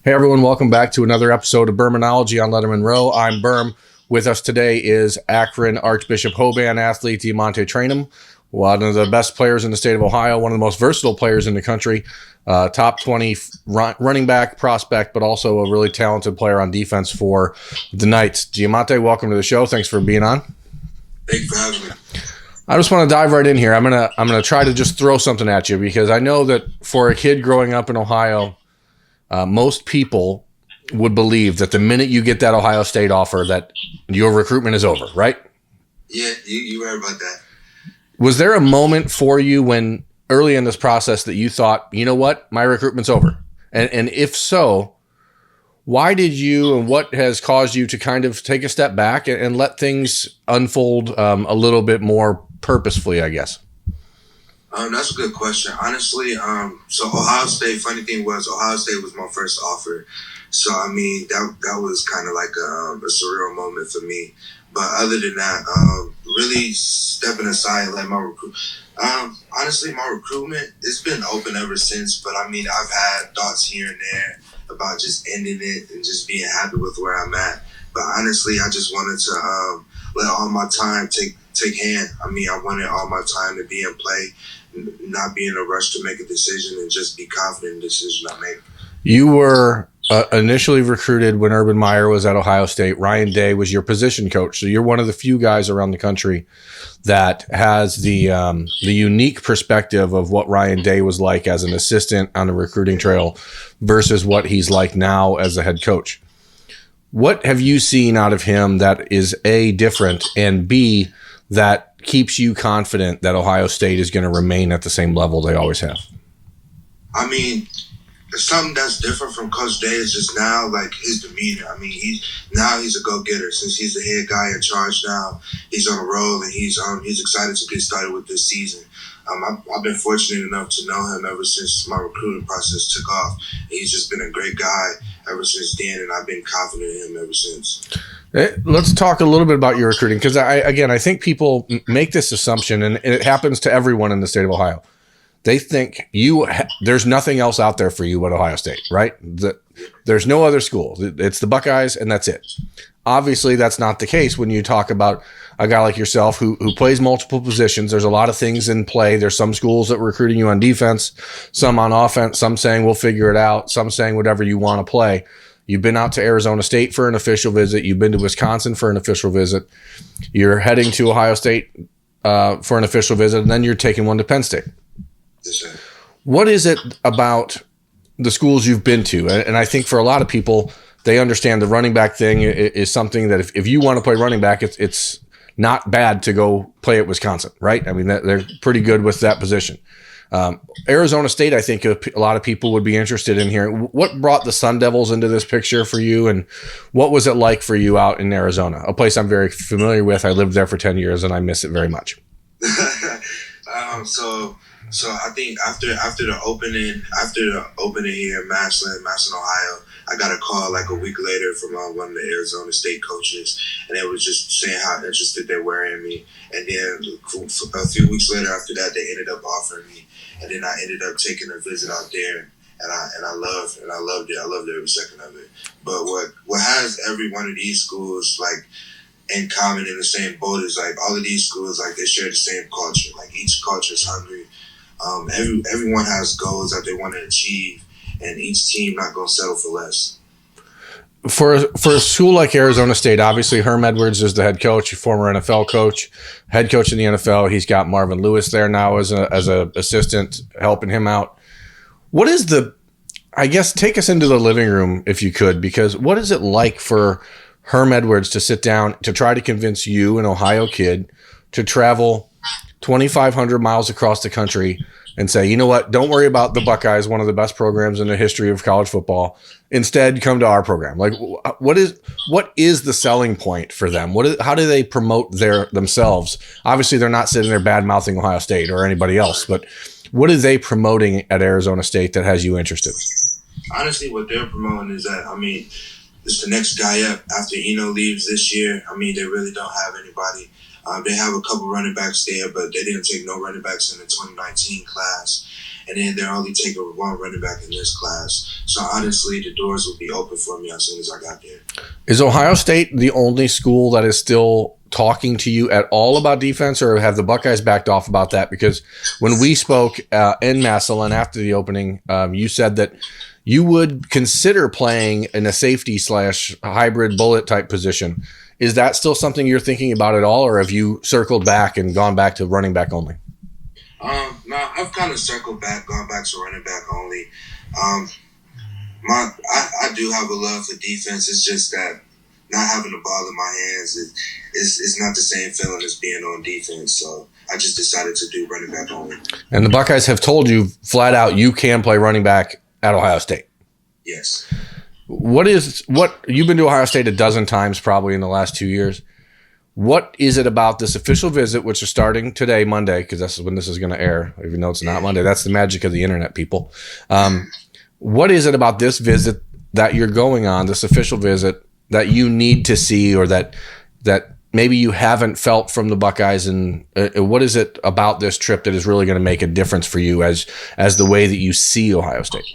Hey everyone, welcome back to another episode of Birminology on Lettermen Row. I'm Birm. With us today is Akron Archbishop Hoban athlete DeaMonte Trayanum, one of the best players in the state of Ohio, one of the most versatile players in the country, top 20 running back prospect, but also a really talented player on defense for the Knights. DeaMonte, welcome to the show. Thanks for being on. Thank you for having me. I just want to dive right in here. I'm gonna try to just throw something at you because I know that for a kid growing up in Ohio, most people would believe that the minute you get that Ohio State offer that your recruitment is over, right? Yeah, you right about that. Was there a moment for you when early in this process that you thought, you know what, my recruitment's over? And if so, why did you, and what has caused you to kind of take a step back and let things unfold a little bit more purposefully, I guess? That's a good question. Honestly, so Ohio State, funny thing was Ohio State was my first offer. So, I mean, that was kind of like a surreal moment for me. But other than that, really stepping aside and let my honestly, my recruitment, it's been open ever since. But, I mean, I've had thoughts here and there about just ending it and just being happy with where I'm at. But honestly, I just wanted to let all my time take hand. I mean, I wanted all my time to be in play, not be in a rush to make a decision, and just be confident in the decision I make. You were initially recruited when Urban Meyer was at Ohio State. Ryan Day was your position coach. So you're one of the few guys around the country that has the unique perspective of what Ryan Day was like as an assistant on the recruiting trail versus what he's like now as a head coach. What have you seen out of him that is A, different, and B, that keeps you confident that Ohio State is going to remain at the same level they always have? I mean, something that's different from Coach Day is just now, like, his demeanor. I mean, he's a go-getter. Since he's the head guy in charge now, he's on a roll, and he's excited to get started with this season. I've been fortunate enough to know him ever since my recruiting process took off. He's just been a great guy ever since then, and I've been confident in him ever since. Let's talk a little bit about your recruiting, because I think people make this assumption, and it happens to everyone in the state of Ohio. They think there's nothing else out there for you but Ohio State, right? There's no other school. It's the Buckeyes, and that's it. Obviously, that's not the case when you talk about a guy like yourself who plays multiple positions. There's a lot of things in play. There's some schools that are recruiting you on defense, some on offense, some saying we'll figure it out, some saying whatever you want to play. You've been out to Arizona State for an official visit. You've been to Wisconsin for an official visit. You're heading to Ohio State for an official visit, and then you're taking one to Penn State. Yes, sir. What is it about the schools you've been to? And I think for a lot of people, they understand the running back thing is something that if you want to play running back, it's not bad to go play at Wisconsin, right? I mean, they're pretty good with that position. Arizona State, I think a lot of people would be interested in hearing what brought the Sun Devils into this picture for you, and what was it like for you out in Arizona, a place I'm very familiar with. I lived there for 10 years, and I miss it very much. So I think after the opening here in Massillon, Ohio, I got a call like a week later from one of the Arizona State coaches, and they was just saying how interested they were in me. And then a few weeks later after that, they ended up offering me, and then I ended up taking a visit out there, and I loved it. I loved every second of it. But what has every one of these schools like in common in the same boat is like all of these schools, like they share the same culture. Like each culture is hungry. Everyone has goals that they want to achieve, and each team not going to settle for less. For a school like Arizona State, obviously Herm Edwards is the head coach, former NFL coach, head coach in the NFL. He's got Marvin Lewis there now as a assistant helping him out. What is take us into the living room if you could, because what is it like for Herm Edwards to sit down to try to convince you, an Ohio kid, to travel 2,500 miles across the country and say, you know what, don't worry about the Buckeyes, one of the best programs in the history of college football. Instead, come to our program. Like, what is the selling point for them? How do they promote themselves? Obviously, they're not sitting there bad-mouthing Ohio State or anybody else, but what are they promoting at Arizona State that has you interested? Honestly, what they're promoting is that, I mean, it's the next guy up after Eno leaves this year. I mean, they really don't have anybody. They have a couple running backs there, but they didn't take no running backs in the 2019 class. and then they're only taking one running back in this class. So honestly, the doors will be open for me as soon as I got there. Is Ohio State the only school that is still talking to you at all about defense, or have the Buckeyes backed off about that? Because when we spoke in Massillon after the opening, you said that you would consider playing in a safety / hybrid bullet type position. Is that still something you're thinking about at all, or have you circled back and gone back to running back only? No, I've kind of circled back, gone back to running back only. I do have a love for defense. It's just that not having the ball in my hands is not the same feeling as being on defense. So I just decided to do running back only. And the Buckeyes have told you flat out you can play running back at Ohio State. Yes. What you've been to Ohio State a dozen times probably in the last 2 years. What is it about this official visit, which is starting today, Monday, because that's when this is going to air, even though it's not Monday? That's the magic of the internet, people. What is it about this visit that you're going on, this official visit, that you need to see, or that maybe you haven't felt from the Buckeyes? And what is it about this trip that is really going to make a difference for you as the way that you see Ohio State?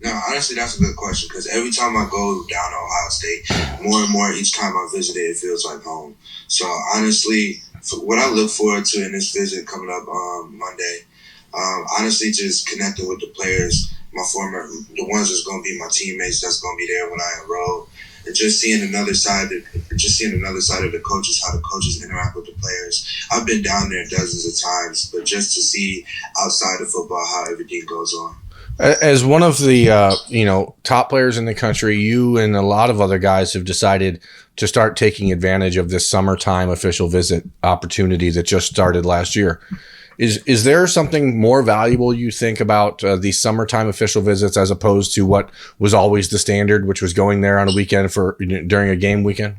No, honestly, that's a good question, because every time I go down to Ohio State, more and more each time I visit it, it feels like home. So honestly, what I look forward to in this visit coming up Monday, honestly, just connecting with the players, the ones that's going to be my teammates, that's going to be there when I enroll, and just seeing another side of the coaches, how the coaches interact with the players. I've been down there dozens of times, but just to see outside of football how everything goes on. As one of the top players in the country, you and a lot of other guys have decided to start taking advantage of this summertime official visit opportunity that just started last year. Is there something more valuable you think about these summertime official visits as opposed to what was always the standard, which was going there on a weekend during a game weekend?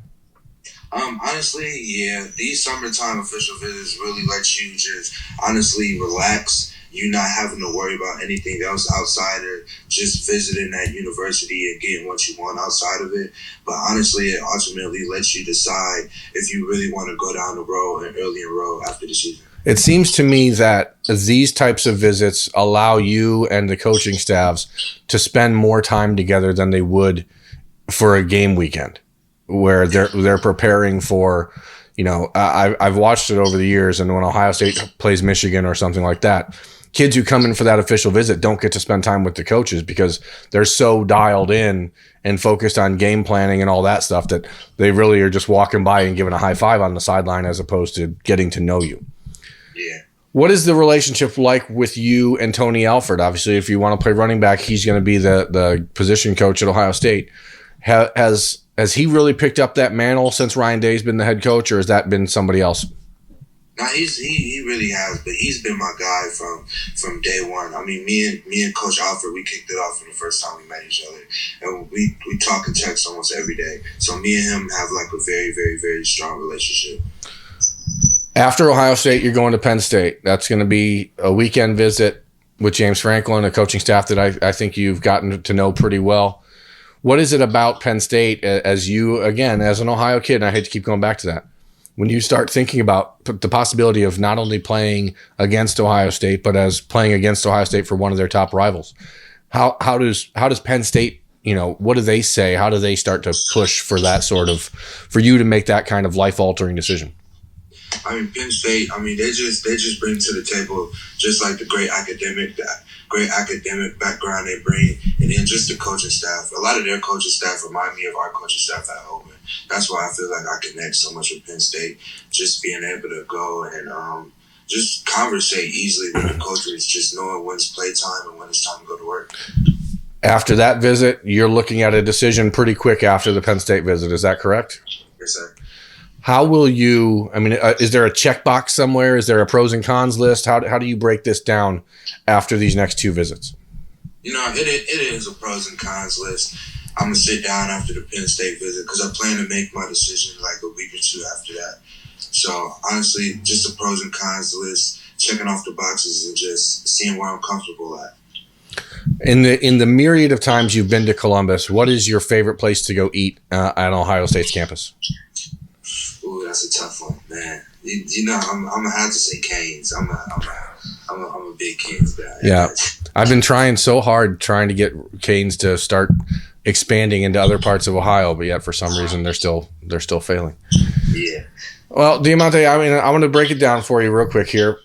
Honestly, yeah, these summertime official visits really let you just honestly relax. You not having to worry about anything else outside of just visiting that university and getting what you want outside of it. But honestly, it ultimately lets you decide if you really want to go down the road and early enroll after the season. It seems to me that these types of visits allow you and the coaching staffs to spend more time together than they would for a game weekend, where they're preparing for, I've watched it over the years, and when Ohio State plays Michigan or something like that, kids who come in for that official visit don't get to spend time with the coaches because they're so dialed in and focused on game planning and all that stuff that they really are just walking by and giving a high five on the sideline as opposed to getting to know you. Yeah. What is the relationship like with you and Tony Alford? Obviously, if you want to play running back, he's going to be the position coach at Ohio State. Has he really picked up that mantle since Ryan Day's been the head coach, or has that been somebody else? No, he really has, but he's been my guy from day one. I mean, me and Coach Alford, we kicked it off from the first time we met each other, and we talk and text almost every day. So me and him have like a very, very, very strong relationship. After Ohio State, you're going to Penn State. That's going to be a weekend visit with James Franklin, a coaching staff that I think you've gotten to know pretty well. What is it about Penn State as you, again, as an Ohio kid, and I hate to keep going back to that, when you start thinking about the possibility of not only playing against Ohio State, but as playing against Ohio State for one of their top rivals, how does Penn State, what do they say? How do they start to push for that for you to make that kind of life-altering decision? I mean, Penn State, they just bring to the table just like the great academic background they bring, and then just the coaching staff. A lot of their coaching staff remind me of our coaching staff at Oakland. That's why I feel like I connect so much with Penn State, just being able to go and just conversate easily with the coaches, just knowing when it's playtime and when it's time to go to work. After that visit, you're looking at a decision pretty quick after the Penn State visit. Is that correct? Yes, sir. How will you, is there a checkbox somewhere? Is there a pros and cons list? How do you break this down after these next two visits? It is a pros and cons list. I'm going to sit down after the Penn State visit because I plan to make my decision like a week or two after that. So, honestly, just a pros and cons list, checking off the boxes and just seeing where I'm comfortable at. In the myriad of times you've been to Columbus, what is your favorite place to go eat at Ohio State's campus? Ooh, that's a tough one, man. I'm gonna have to say Canes. I'm gonna I'm a big Canes guy. Yeah, I've been trying so hard trying to get Canes to start expanding into other parts of Ohio, but yet for some reason they're still failing. Yeah. Well, DeaMonte, I mean, I want to break it down for you real quick here.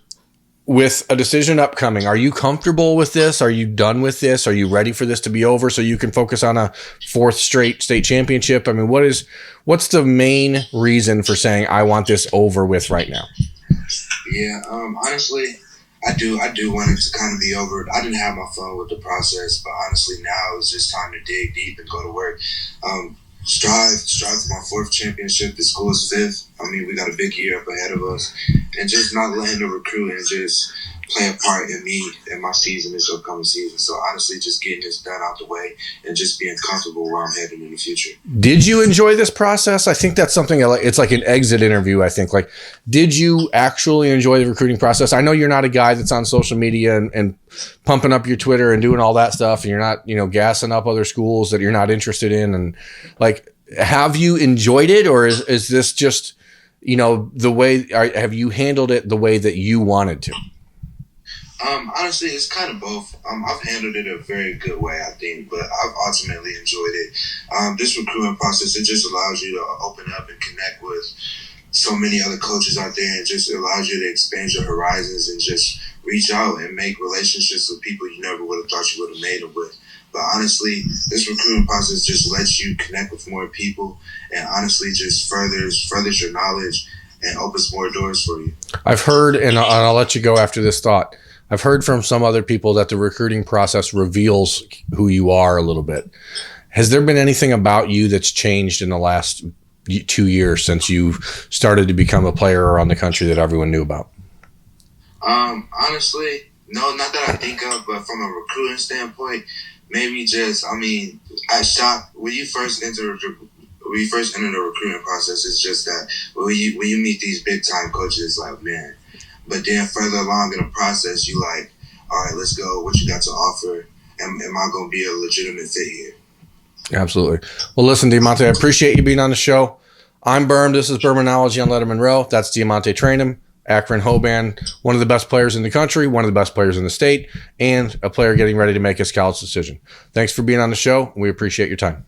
With a decision upcoming, are you comfortable with this? Are you done with this? Are you ready for this to be over so you can focus on a 4th straight state championship? I mean, what's the main reason for saying I want this over with right now? Yeah, honestly, I do want it to kind of be over. I didn't have my fun with the process, but honestly now it's just time to dig deep and go to work. Strive for my 4th championship. The school is 5th. I mean, we got a big year up ahead of us, and just not letting the recruiting just play a part in me and my season, this upcoming season. So honestly, just getting this done out the way and just being comfortable where I'm heading in the future. Did you enjoy this process? I think that's something it's like an exit interview. I think, like, did you actually enjoy the recruiting process? I know you're not a guy that's on social media and pumping up your Twitter and doing all that stuff, and you're not, gassing up other schools that you're not interested in. And like, have you enjoyed it, or is this just, the way, have you handled it the way that you wanted to? Honestly, it's kind of both. I've handled it a very good way, I think, but I've ultimately enjoyed it. This recruitment process, it just allows you to open up and connect with so many other coaches out there, and just allows you to expand your horizons and just reach out and make relationships with people you never would have thought you would have made them with. But honestly, this recruitment process just lets you connect with more people, and honestly just furthers your knowledge and opens more doors for you. I've heard, and I'll let you go after this thought, I've heard from some other people that the recruiting process reveals who you are a little bit. Has there been anything about you that's changed in the last 2 years since you started to become a player around the country that everyone knew about? Honestly, no, not that I think of, but from a recruiting standpoint, maybe just, I shot when you first enter the recruiting process. It's just that when you meet these big time coaches, like, man. But then further along in the process, you like, all right, let's go. What you got to offer? Am I going to be a legitimate fit here? Absolutely. Well, listen, DeaMonte, I appreciate you being on the show. I'm Berm. This is Birminology on Lettermen Row. That's DeaMonte Trayanum, Akron Hoban, one of the best players in the country, one of the best players in the state, and a player getting ready to make his college decision. Thanks for being on the show. We appreciate your time.